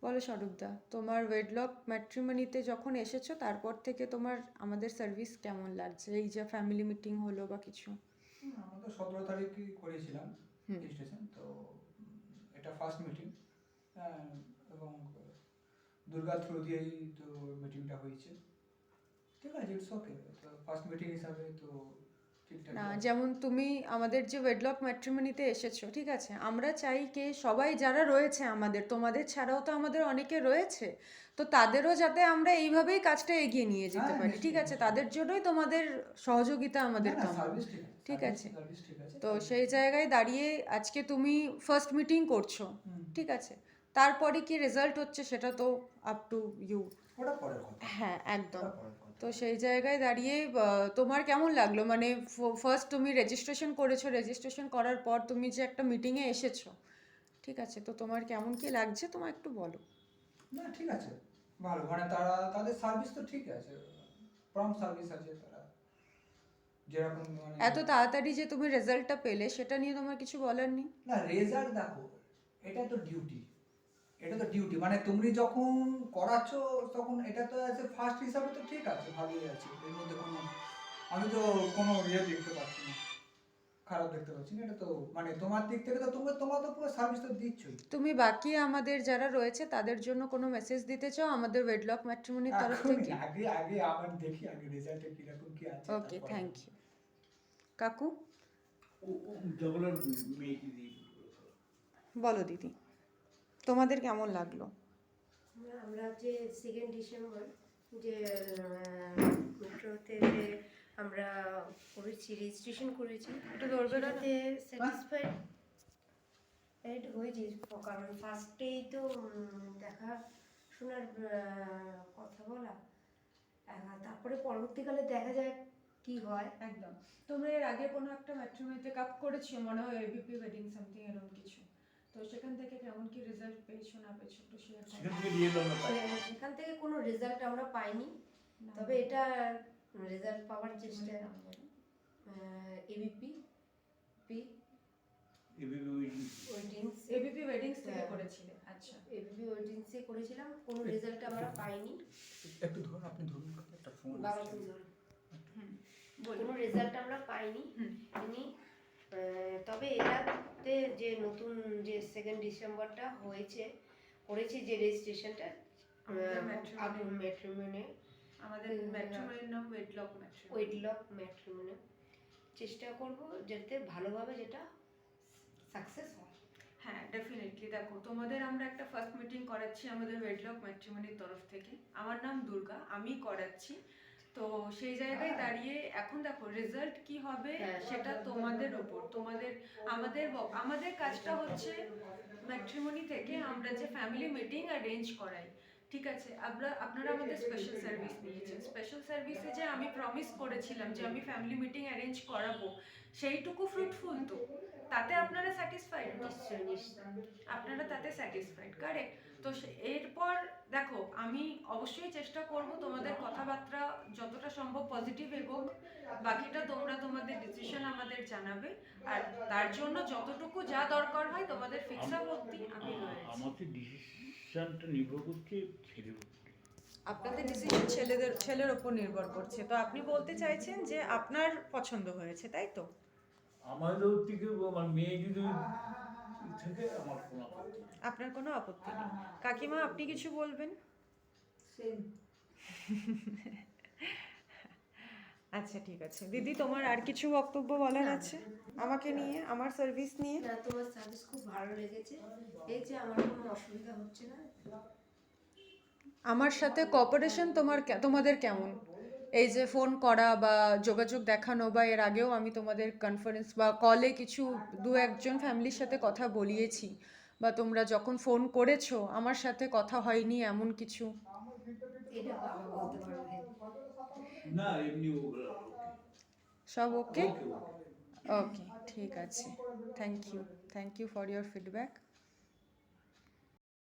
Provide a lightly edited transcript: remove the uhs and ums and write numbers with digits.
বলো স্বরূপদা, তোমার ওয়েডলক ম্যাট্রিমনিতে যখন এসেছো তারপর থেকে তোমার আমাদের সার্ভিস কেমন লাগছে? এই যে ফ্যামিলি মিটিং হলো বা কিছু। আমরা তো 17 তারিখই করেছিলাম হুম। রেজিস্ট্রেশন তো। এটা ফার্স্ট মিটিং। এবং দুর্গা থ্রু দিয়েই তো মিটিংটা হয়েছে। ঠিক আছে, ইটস ওকে। তো ফার্স্ট মিটিং হিসাবে তো না, ঠিকঠাকই আছে। যেমন তুমি আমাদের যে ওয়েডলক ম্যাট্রিমনিতে এসেছো, ঠিক আছে, আমরা চাই কে সবাই যারা রয়েছে আমাদের, তোমাদের ছাড়াও তো আমাদের অনেকে রয়েছে, তো তাদেরও যাতে আমরা এইভাবেই কাজটা এগিয়ে নিয়ে যেতে হ্যাঁ, পারি, ঠিক নিশ্চয়ই আছে, নিশ্চয়ই। তাদের জন্যই তোমাদের সহযোগিতা না আমাদের না, কাম্য। সার্ভিস ঠিক আছে, ঠিক সার্ভিস আছে, সার্ভিস ঠিক আছে, তো সার্ভিস সেই ঠিক আছে। জায়গায় দাঁড়িয়ে আজকে তুমি ফার্স্ট মিটিং করছো, হুম। ঠিক আছে, তারপরে কি রেজাল্ট হচ্ছে সেটা তো আপ টু ইউ। ওটা পরের কথা। হ্যাঁ, একদম। ওটা পরের কথা। তো সেই জায়গায় দাঁড়িয়ে তোমার কেমন লাগলো, মানে ফার্স্ট তুমি রেজিস্ট্রেশন করেছো, রেজিস্ট্রেশন করার পর তুমি যে একটা মিটিংয়ে এসেছো, ঠিক আছে, তো তোমার কেমন কি লাগছে তোমার একটু বলো। না, ঠিক আছে। ভালো, মানে তাদের সার্ভিস তো ঠিক আছে। প্রম্পট সার্ভিস আছে তারা, যেরকম মানে। এত তাড়াতাড়ি যে তুমি রেজাল্টটা পেলে সেটা নিয়ে তোমার কিছু বলার নেই? না, রেজাল্ট দেখো, এটা তো ডিউটি। এটা তো ডিউটি, মানে তুমি যখন করাচ্ছ তখন এটা তো অ্যাজ এ ফার্স্ট হিসাবে তো ঠিক আছে, ভালোই আছে। এর মধ্যে কোনো, আমি তো কোনো ইয়ে দেখতে পাচ্ছি না, খারাপ দেখতে পাচ্ছি না। এটা তো মানে তোমার দিক থেকে তো তোমার তো পুরো সার্ভিস তো দিচ্ছই। তুমি বাকি আমাদের যারা রয়েছে তাদের জন্য কোনো মেসেজ দিতে চাও আমাদের ওয়েডলক ম্যাট্রিমনির তরফ এখনই থেকে? আগে আগে আমার দেখি আগে রেজাল্টে কিরকম কি আছে, ওকে, তারপরে থ্যাংক বলবো। ইউ। কাকু, ও জগলার মেয়েকে দিয়ে বলো দিদি, তোমাদের কেমন লাগলো? আমরা যে 2 ডিসেম্বর যে মেট্রোতে যে আমরা করেছি, রেজিস্ট্রেশন করেছি, একটু ধরবে না? সেটাতে স্যাটিসফাইড হয়েছি। কারণ ফার্স্টেই তো দেখা শোনার কথা বলা, তারপরে পরবর্তীকালে দেখা যায় কি হয়। একদম। তোমরা এর আগে কোনো একটা ম্যাট্রিমনিতে কাপ করেছো মনে হয়, এবিপি ওয়েডিং সামথিং এরকম কিছু, তো সেখান থেকে কেমন কি রেজাল্ট পেয়েছো না পেয়েছো একটু শেয়ার করো। সেখান থেকে নিয়ে এলাম না পাই। সেখান থেকে কোনো রেজাল্ট আমরা পাইনি, তবে এটা রেজাল্ট পাওয়ার চেষ্টা। ABP P ABP weddings, ABP weddings থেকে হ্যাঁ। করেছিলে? আচ্ছা। এবিপি ওয়েডিংসে করেছিলাম, কোনো রেজাল্ট আমরা পাইনি। একটু ধরুন, আপনি ধরুন, একটা ফোন বাবা আসছে। তুমি ধরো। হুম, কোনো রেজাল্ট আমরা পাইনি হুম। এমনি। তবে এটাতে যে নতুন যে 2 ডিসেম্বরটা হয়েছে, করেছি যে রেজিস্ট্রেশনটা ম্যাট্রিমনি, আমাদের ম্যাট্রিমনির নাম ওয়েডলক ম্যাট্রিমনি। ওয়েডলক ম্যাট্রিমনি, চেষ্টা করব যাতে ভালোভাবে যেটা সাকসেস হয়। হ্যাঁ, ডেফিনেটলি। দেখো, তোমাদের আমরা একটা ফার্স্ট মিটিং করাচ্ছি আমাদের ওয়েডলক ম্যাট্রিমনির তরফ থেকে। আমার নাম দুর্গা, আমি করাচ্ছি। তো সেই জায়গায় দাঁড়িয়ে এখন দেখো রেজাল্ট কি হবে সেটা তোমাদের উপর। আমাদের কাজটা হচ্ছে ম্যাট্রিমনি থেকে আমরা যে ফ্যামিলি মিটিং অ্যারেঞ্জ করাই, ঠিক আছে, আপনারা আমাদের স্পেশাল সার্ভিস নিয়েছেন। স্পেশাল সার্ভিসে যে আমি প্রমিস করেছিলাম যে আমি ফ্যামিলি মিটিং অ্যারেঞ্জ করাবো, সেইটুকু ফ্রুটফুল তো? তাতে আপনারা স্যাটিসফাইড? নিশ্চয়ই নিশ্চয়ই। আপনারা তাতে স্যাটিসফাইড, কারেক্ট? তো এরপর দেখো, আমি অবশ্যই চেষ্টা করব তোমাদের কথাবার্তা যতটা সম্ভব পজিটিভ এগোক। বাকিটা তোমরা তোমাদের ডিসিশন আমাদের জানাবে, আর তার জন্য যতটুকু যা দরকার হয় তোমাদের ফিক্স আপ অবধি আমি রয়েছি। আমাদের ডিসিশনটা নির্ভর করছে ছেলের উপরে। আপনাদের ডিসিশন ছেলের ওপর নির্ভর করছে, তো আপনি বলতে চাইছেন যে আপনার পছন্দ হয়েছে, তাই তো? আমাদের থেকে আমার মেয়ে যদি থেকে আমার কোনো আপত্তি নেই। আপনার কোনো আপত্তি নেই। কাকিমা, আপনি কিছু বলবেন? আচ্ছা, ঠিক আছে। দিদি, তোমার আর কিছু বক্তব্য বলার আছে আমাকে নিয়ে, আমার সার্ভিস নিয়ে? না, তোমার সার্ভিস খুব ভালো লেগেছে, এই যে আমার কোনো অসুবিধা হচ্ছে না। আমার সাথে কোঅপারেশন তোমাদের কেমন? এই যে ফোন করা বা যোগাযোগ দেখানো, বা এর আগেও আমি তোমাদের কনফারেন্স বা কলে কিছু দু একজন ফ্যামিলির সাথে কথা বলিয়েছি, বা তোমরা যখন ফোন করেছো আমার সাথে কথা হয়নি এমন কিছু? এটা বাবা বলতে পারবে। না, এমনি ওকে। সব ওকে? ওকে ওকে। ওকে, ঠিক আছে। Thank you for your feedback.